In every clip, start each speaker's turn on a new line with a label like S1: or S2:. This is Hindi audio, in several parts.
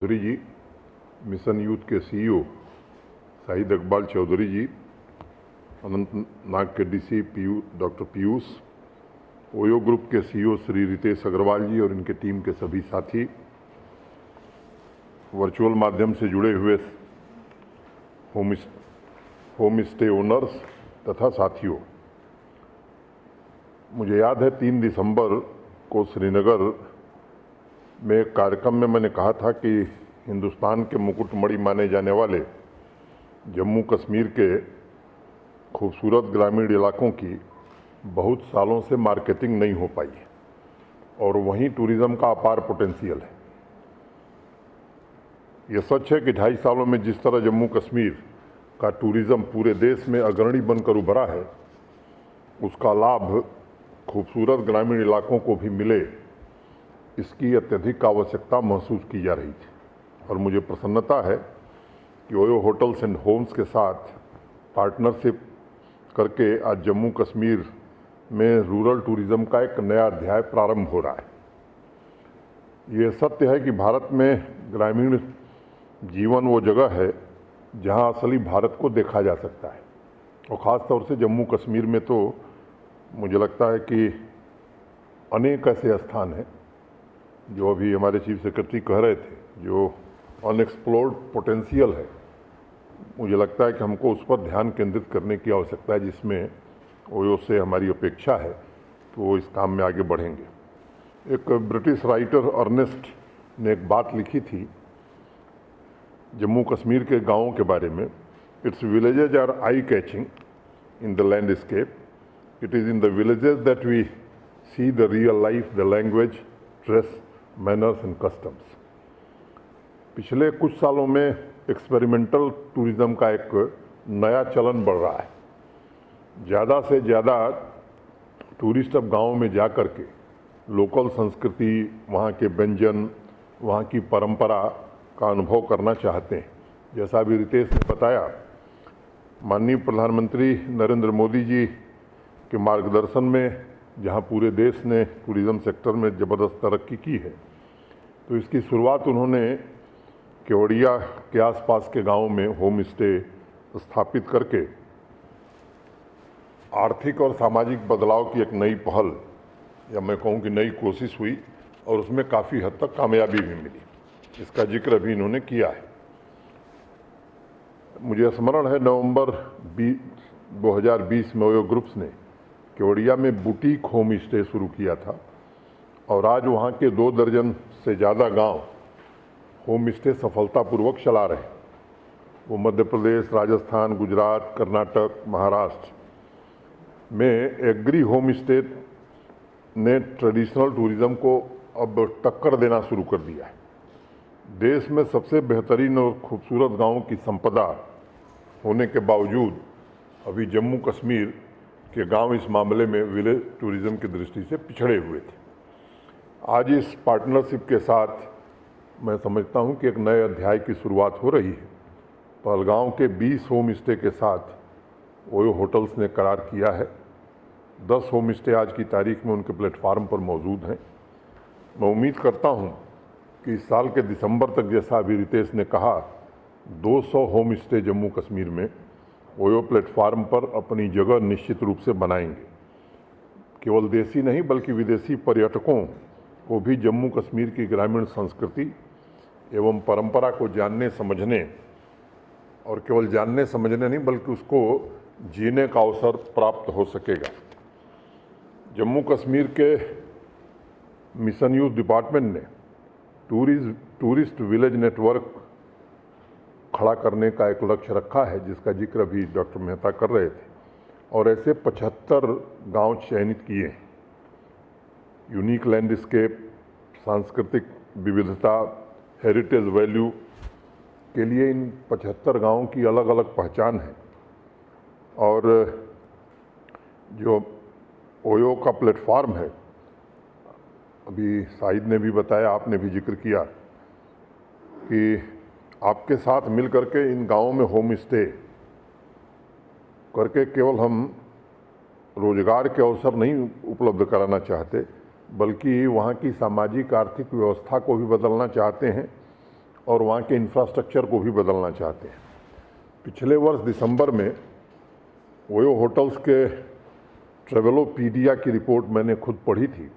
S1: चौधरी जी, मिशन यूथ के सीईओ शाहिद इकबाल चौधरी जी, अनंतनाग के DC doctor Piyush, OYO group के सीईओ श्री रितेश अग्रवाल जी और इनके टीम के सभी साथी, वर्चुअल माध्यम से जुड़े हुए होम स्टे ओनर्स तथा साथियों, मुझे याद है 3 दिसंबर को श्रीनगर में एक कार्यक्रम में मैंने कहा था कि हिंदुस्तान के मुकुटमणि माने जाने वाले जम्मू कश्मीर के खूबसूरत ग्रामीण इलाकों की बहुत सालों से मार्केटिंग नहीं हो पाई है और वहीं टूरिज़्म का अपार पोटेंशियल है। ये सच है कि 2.5 सालों में जिस तरह जम्मू कश्मीर का टूरिज़्म पूरे देश में अग्रणी बनकर उभरा है, उसका लाभ खूबसूरत ग्रामीण इलाकों को भी मिले, इसकी अत्यधिक आवश्यकता महसूस की जा रही थी। और मुझे प्रसन्नता है कि ओयो होटल्स एंड होम्स के साथ पार्टनरशिप करके आज जम्मू कश्मीर में रूरल टूरिज़्म का एक नया अध्याय प्रारंभ हो रहा है। ये सत्य है कि भारत में ग्रामीण जीवन वो जगह है जहां असली भारत को देखा जा सकता है, और ख़ास तौर से जम्मू कश्मीर में तो मुझे लगता है कि अनेक ऐसे स्थान हैं जो अभी हमारे चीफ सेक्रेटरी कह रहे थे, जो अनएक्सप्लोर्ड पोटेंशियल है। मुझे लगता है कि हमको उस पर ध्यान केंद्रित करने की आवश्यकता है, जिसमें ओयो से हमारी अपेक्षा है कि वो इस काम में आगे बढ़ेंगे। एक ब्रिटिश राइटर अर्नेस्ट ने एक बात लिखी थी जम्मू कश्मीर के गाँवों के बारे में, it's villages are eye catching in the landscape, it is in the villages that we see the real life, the language, dress, manners and customs. पिछले कुछ सालों में एक्सपेरिमेंटल टूरिज़्म का एक नया चलन बढ़ रहा है। ज़्यादा से ज़्यादा टूरिस्ट अब गाँव में जा कर के लोकल संस्कृति, वहाँ के व्यंजन, वहाँ की परंपरा का अनुभव करना चाहते हैं। जैसा अभी रितेश ने बताया, माननीय प्रधानमंत्री नरेंद्र मोदी जी के मार्गदर्शन में जहाँ पूरे देश ने टूरिज़्म सेक्टर में ज़बरदस्त तरक्की की है, तो इसकी शुरुआत उन्होंने केवड़िया के आसपास के गाँव में होम स्टे स्थापित करके आर्थिक और सामाजिक बदलाव की एक नई पहल, या मैं कहूँ कि नई कोशिश हुई, और उसमें काफ़ी हद तक कामयाबी भी मिली। इसका जिक्र अभी इन्होंने किया है। मुझे स्मरण है नवंबर 2020 में ओयो ग्रुप्स ने केवड़िया में बुटीक होम स्टे शुरू किया था, और आज वहाँ के 2 दर्जन से ज़्यादा गांव होम स्टे सफलतापूर्वक चला रहे हैं। वो मध्य प्रदेश, राजस्थान, गुजरात, कर्नाटक, महाराष्ट्र में एग्री होम स्टे ने ट्रेडिशनल टूरिज़्म को अब टक्कर देना शुरू कर दिया है। देश में सबसे बेहतरीन और खूबसूरत गाँवों की संपदा होने के बावजूद अभी जम्मू कश्मीर के गांव इस मामले में विलेज टूरिज़्म की दृष्टि से पिछड़े हुए थे। आज इस पार्टनरशिप के साथ मैं समझता हूं कि एक नए अध्याय की शुरुआत हो रही है। पहलगांव के 20 होम स्टे के साथ ओयो होटल्स ने करार किया है। 10 होम स्टे आज की तारीख में उनके प्लेटफार्म पर मौजूद हैं। मैं उम्मीद करता हूं कि इस साल के दिसंबर तक, जैसा अभी रितेश ने कहा, 200 होम स्टे जम्मू कश्मीर में ओयो प्लेटफार्म पर अपनी जगह निश्चित रूप से बनाएंगे। केवल देशी नहीं बल्कि विदेशी पर्यटकों को भी जम्मू कश्मीर की ग्रामीण संस्कृति एवं परंपरा को जानने समझने, और केवल जानने समझने नहीं बल्कि उसको जीने का अवसर प्राप्त हो सकेगा। जम्मू कश्मीर के मिशन यूथ डिपार्टमेंट ने टूरिस्ट विलेज नेटवर्क खड़ा करने का एक लक्ष्य रखा है, जिसका जिक्र अभी डॉक्टर मेहता कर रहे थे, और ऐसे 75 गांव चयनित किए हैं। यूनिक लैंडस्केप, सांस्कृतिक विविधता, हेरिटेज वैल्यू के लिए इन 75 गांवों की अलग अलग पहचान है। और जो ओयो का प्लेटफार्म है, अभी शाहिद ने भी बताया, आपने भी जिक्र किया कि आपके साथ मिल करके इन गांवों में होम स्टे करके केवल हम रोजगार के अवसर नहीं उपलब्ध कराना चाहते, बल्कि वहाँ की सामाजिक आर्थिक व्यवस्था को भी बदलना चाहते हैं और वहाँ के इंफ्रास्ट्रक्चर को भी बदलना चाहते हैं। पिछले वर्ष दिसंबर में ओयो होटल्स के ट्रेवलोपीडिया की रिपोर्ट मैंने खुद पढ़ी थी,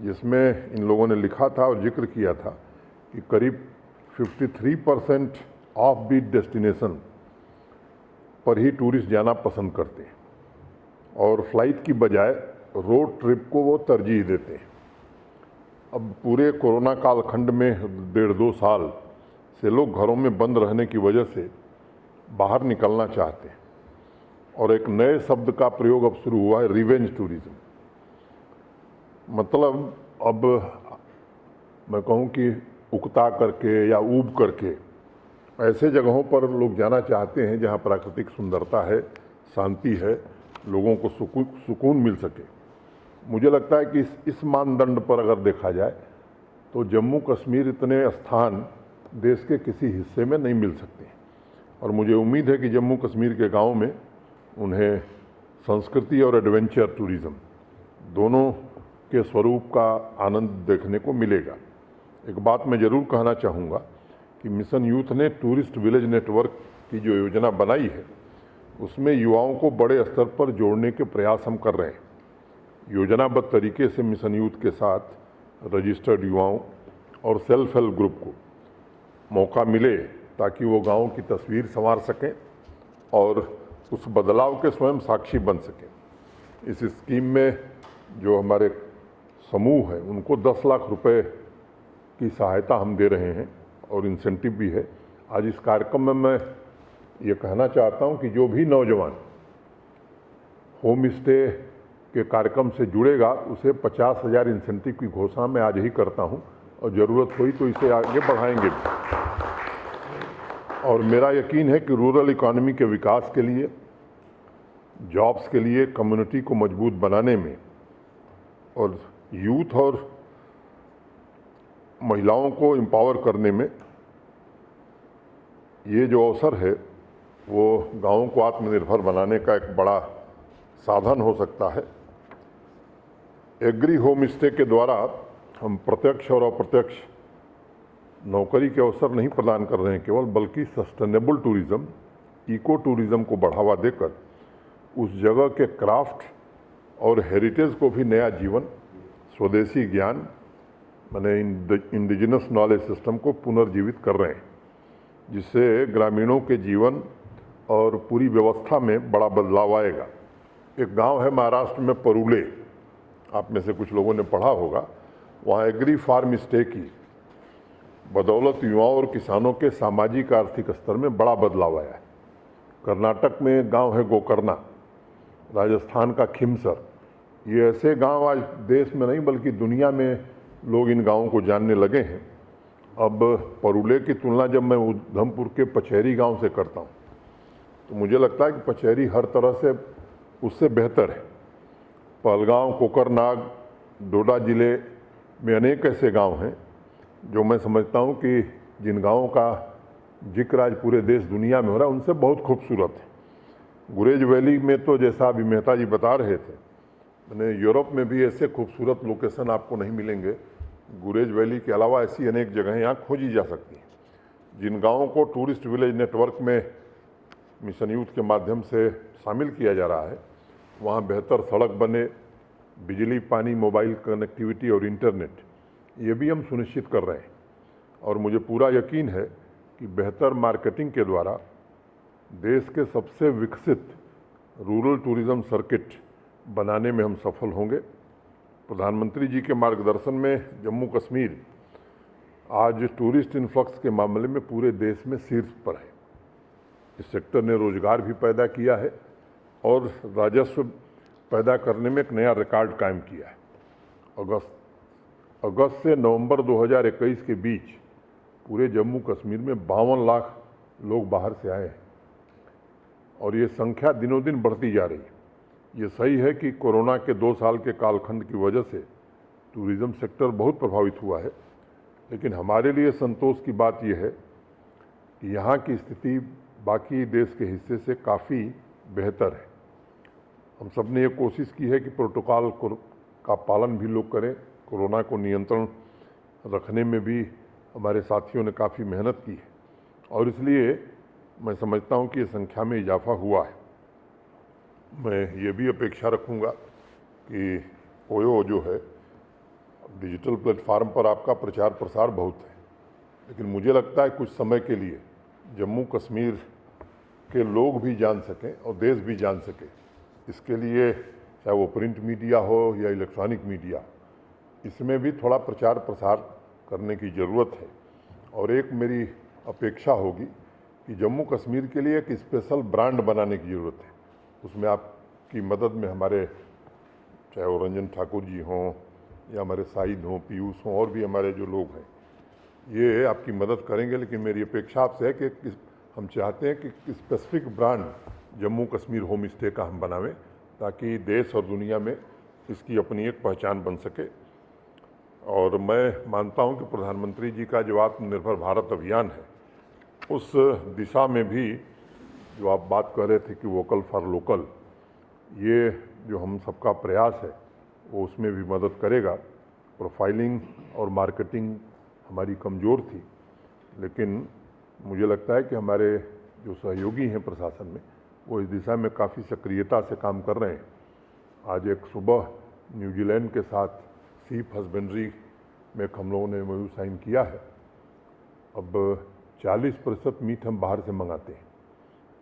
S1: जिसमें इन लोगों ने लिखा था और जिक्र किया था कि करीब 53% ऑफ बीट डेस्टिनेशन पर ही टूरिस्ट जाना पसंद करते हैं और फ्लाइट की बजाय रोड ट्रिप को वो तरजीह देते हैं। अब पूरे कोरोना कालखंड में 1.5-2 साल से लोग घरों में बंद रहने की वजह से बाहर निकलना चाहते हैं और एक नए शब्द का प्रयोग अब शुरू हुआ है, रिवेंज टूरिज्म। मतलब अब मैं कहूँ कि उकता करके या ऊब करके ऐसे जगहों पर लोग जाना चाहते हैं जहाँ प्राकृतिक सुंदरता है, शांति है, लोगों को सुकून मिल सके। मुझे लगता है कि इस मानदंड पर अगर देखा जाए तो जम्मू कश्मीर इतने स्थान देश के किसी हिस्से में नहीं मिल सकते और मुझे उम्मीद है कि जम्मू कश्मीर के गाँव में उन्हें संस्कृति और एडवेंचर टूरिज्म दोनों के स्वरूप का आनंद देखने को मिलेगा। एक बात मैं ज़रूर कहना चाहूँगा कि मिशन यूथ ने टूरिस्ट विलेज नेटवर्क की जो योजना बनाई है उसमें युवाओं को बड़े स्तर पर जोड़ने के प्रयास हम कर रहे हैं। योजनाबद्ध तरीके से मिशन यूथ के साथ रजिस्टर्ड युवाओं और सेल्फ हेल्प ग्रुप को मौका मिले ताकि वो गाँव की तस्वीर संवार सकें और उस बदलाव के स्वयं साक्षी बन सकें। इस स्कीम में जो हमारे समूह है उनको 10 लाख रुपए की सहायता हम दे रहे हैं और इंसेंटिव भी है। आज इस कार्यक्रम में मैं ये कहना चाहता हूं कि जो भी नौजवान होम स्टे के कार्यक्रम से जुड़ेगा उसे 50,000 इंसेंटिव की घोषणा मैं आज ही करता हूं और ज़रूरत हुई तो इसे आगे बढ़ाएंगे भी। और मेरा यकीन है कि रूरल इकोनॉमी के विकास के लिए, जॉब्स के लिए, कम्युनिटी को मजबूत बनाने में और यूथ और महिलाओं को एम्पावर करने में ये जो अवसर है वो गाँवों को आत्मनिर्भर बनाने का एक बड़ा साधन हो सकता है। एग्री होम स्टे के द्वारा हम प्रत्यक्ष और अप्रत्यक्ष नौकरी के अवसर नहीं प्रदान कर रहे हैं केवल, बल्कि सस्टेनेबल टूरिज्म, इको टूरिज्म को बढ़ावा देकर उस जगह के क्राफ्ट और हेरिटेज को भी नया जीवन, स्वदेशी ज्ञान माने इंडिजिनस नॉलेज सिस्टम को पुनर्जीवित कर रहे हैं, जिससे ग्रामीणों के जीवन और पूरी व्यवस्था में बड़ा बदलाव आएगा। एक गांव है महाराष्ट्र में परुले, आप में से कुछ लोगों ने पढ़ा होगा। वहाँ एग्री फार्म स्टे की बदौलत युवाओं और किसानों के सामाजिक आर्थिक स्तर में बड़ा बदलाव आया है। कर्नाटक में गांव है गोकर्णा, राजस्थान का खिमसर। ये ऐसे गांव आज देश में नहीं बल्कि दुनिया में लोग इन गांवों को जानने लगे हैं। अब परुले की तुलना जब मैं उधमपुर के पचैरी गांव से करता हूं तो मुझे लगता है कि पचैरी हर तरह से उससे बेहतर है। पहलगांव, कोकरनाग, डोडा जिले में अनेक ऐसे गांव हैं जो मैं समझता हूं कि जिन गांवों का जिक्र आज पूरे देश दुनिया में हो रहा है उनसे बहुत खूबसूरत है। गुरेज वैली में तो जैसा अभी मेहता जी बता रहे थे, मैंने यूरोप में भी ऐसे खूबसूरत लोकेशन आपको नहीं मिलेंगे। गुरेज वैली के अलावा ऐसी अनेक जगहें यहाँ खोजी जा सकती हैं। जिन गाँवों को टूरिस्ट विलेज नेटवर्क में मिशन यूथ के माध्यम से शामिल किया जा रहा है वहाँ बेहतर सड़क बने, बिजली, पानी, मोबाइल कनेक्टिविटी और इंटरनेट ये भी हम सुनिश्चित कर रहे हैं। और मुझे पूरा यकीन है कि बेहतर मार्केटिंग के द्वारा देश के सबसे विकसित रूरल टूरिज्म सर्किट बनाने में हम सफल होंगे। प्रधानमंत्री जी के मार्गदर्शन में जम्मू कश्मीर आज टूरिस्ट इन्फ्लक्स के मामले में पूरे देश में शीर्ष पर है। इस सेक्टर ने रोजगार भी पैदा किया है और राजस्व पैदा करने में एक नया रिकॉर्ड कायम किया है। अगस्त से नवंबर 2021 के बीच पूरे जम्मू कश्मीर में 52 लाख लोग बाहर से आए हैं और ये संख्या दिनों दिन बढ़ती जा रही है। ये सही है कि कोरोना के 2 साल के कालखंड की वजह से टूरिज्म सेक्टर बहुत प्रभावित हुआ है, लेकिन हमारे लिए संतोष की बात यह है कि यहाँ की स्थिति बाकी देश के हिस्से से काफ़ी बेहतर है। हम सब ने ये कोशिश की है कि प्रोटोकॉल का पालन भी लोग करें। कोरोना को नियंत्रण रखने में भी हमारे साथियों ने काफ़ी मेहनत की है और इसलिए मैं समझता हूं कि ये संख्या में इजाफा हुआ है। मैं ये भी अपेक्षा रखूंगा कि ओयो जो है, डिजिटल प्लेटफार्म पर आपका प्रचार प्रसार बहुत है, लेकिन मुझे लगता है कुछ समय के लिए जम्मू कश्मीर के लोग भी जान सकें और देश भी जान सके, इसके लिए चाहे वो प्रिंट मीडिया हो या इलेक्ट्रॉनिक मीडिया, इसमें भी थोड़ा प्रचार प्रसार करने की ज़रूरत है। और एक मेरी अपेक्षा होगी कि जम्मू कश्मीर के लिए एक स्पेशल ब्रांड बनाने की ज़रूरत है। उसमें आपकी मदद में हमारे चाहे वो रंजन ठाकुर जी हों या हमारे शाहिद हों, पीयूष हों, और भी हमारे जो लोग हैं, ये आपकी मदद करेंगे। लेकिन मेरी अपेक्षा आपसे है कि हम चाहते हैं कि specific brand Jammu Kashmir home stay का हम बनावें, ताकि देश और दुनिया में इसकी अपनी एक पहचान बन सके। और मैं मानता हूं कि प्रधानमंत्री जी का जो आत्मनिर्भर भारत अभियान है, उस दिशा में भी जो आप बात कर रहे थे कि वोकल फॉर लोकल, ये जो हम सबका प्रयास है वो उसमें भी मदद करेगा। प्रोफाइलिंग और मार्केटिंग हमारी कमज़ोर थी, लेकिन मुझे लगता है कि हमारे जो सहयोगी हैं प्रशासन में, वो इस दिशा में काफ़ी सक्रियता से काम कर रहे हैं। आज एक सुबह न्यूजीलैंड के साथ सीप हस्बेंड्री में हम लोगों ने MOU साइन किया है। अब 40% मीट हम बाहर से मंगाते हैं।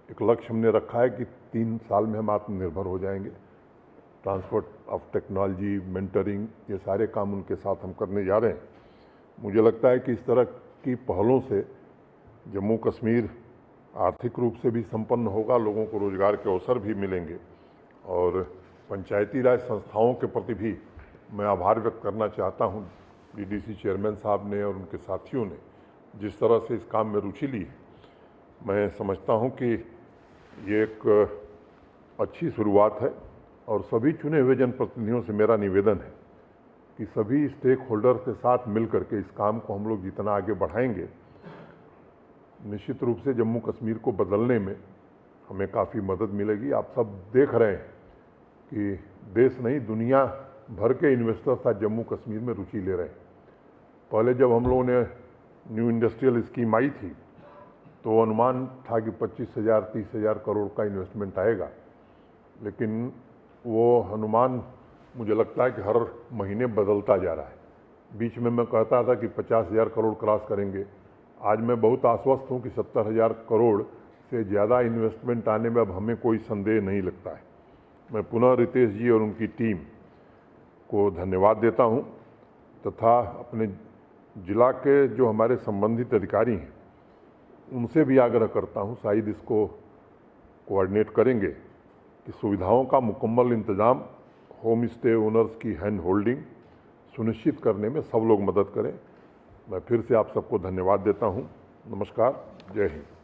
S1: एक लक्ष्य हमने रखा है कि 3 साल में हम आत्मनिर्भर हो जाएंगे। ट्रांसपोर्ट ऑफ टेक्नोलॉजी, मेंटरिंग, ये सारे काम उनके साथ हम करने जा रहे हैं। मुझे लगता है कि इस तरह की पहलों से जम्मू कश्मीर आर्थिक रूप से भी संपन्न होगा, लोगों को रोजगार के अवसर भी मिलेंगे। और पंचायती राज संस्थाओं के प्रति भी मैं आभार व्यक्त करना चाहता हूं, DDC चेयरमैन साहब ने और उनके साथियों ने जिस तरह से इस काम में रुचि ली है। मैं समझता हूं कि ये एक अच्छी शुरुआत है। और सभी चुने हुए जनप्रतिनिधियों से मेरा निवेदन है कि सभी स्टेक होल्डर के साथ मिलकर के इस काम को हम लोग जितना आगे बढ़ाएंगे, निश्चित रूप से जम्मू कश्मीर को बदलने में हमें काफ़ी मदद मिलेगी। आप सब देख रहे हैं कि देश नहीं, दुनिया भर के इन्वेस्टर्स आज जम्मू कश्मीर में रुचि ले रहे हैं। पहले जब हम लोगों ने न्यू इंडस्ट्रियल स्कीम आई थी, तो अनुमान था कि 25,000-30,000 करोड़ का इन्वेस्टमेंट आएगा, लेकिन वो अनुमान मुझे लगता है कि हर महीने बदलता जा रहा है। बीच में मैं कहता था कि 50,000 करोड़ क्रॉस करेंगे। आज मैं बहुत आश्वस्त हूं कि 70,000 करोड़ से ज़्यादा इन्वेस्टमेंट आने में अब हमें कोई संदेह नहीं लगता है। मैं पुनः रितेश जी और उनकी टीम को धन्यवाद देता हूं, तथा अपने जिला के जो हमारे संबंधित अधिकारी हैं उनसे भी आग्रह करता हूं, शायद इसको कोऑर्डिनेट करेंगे कि सुविधाओं का मुकम्मल इंतज़ाम, होम स्टे ओनर्स की हैंड होल्डिंग सुनिश्चित करने में सब लोग मदद करें। मैं फिर से आप सबको धन्यवाद देता हूं। नमस्कार, जय हिंद।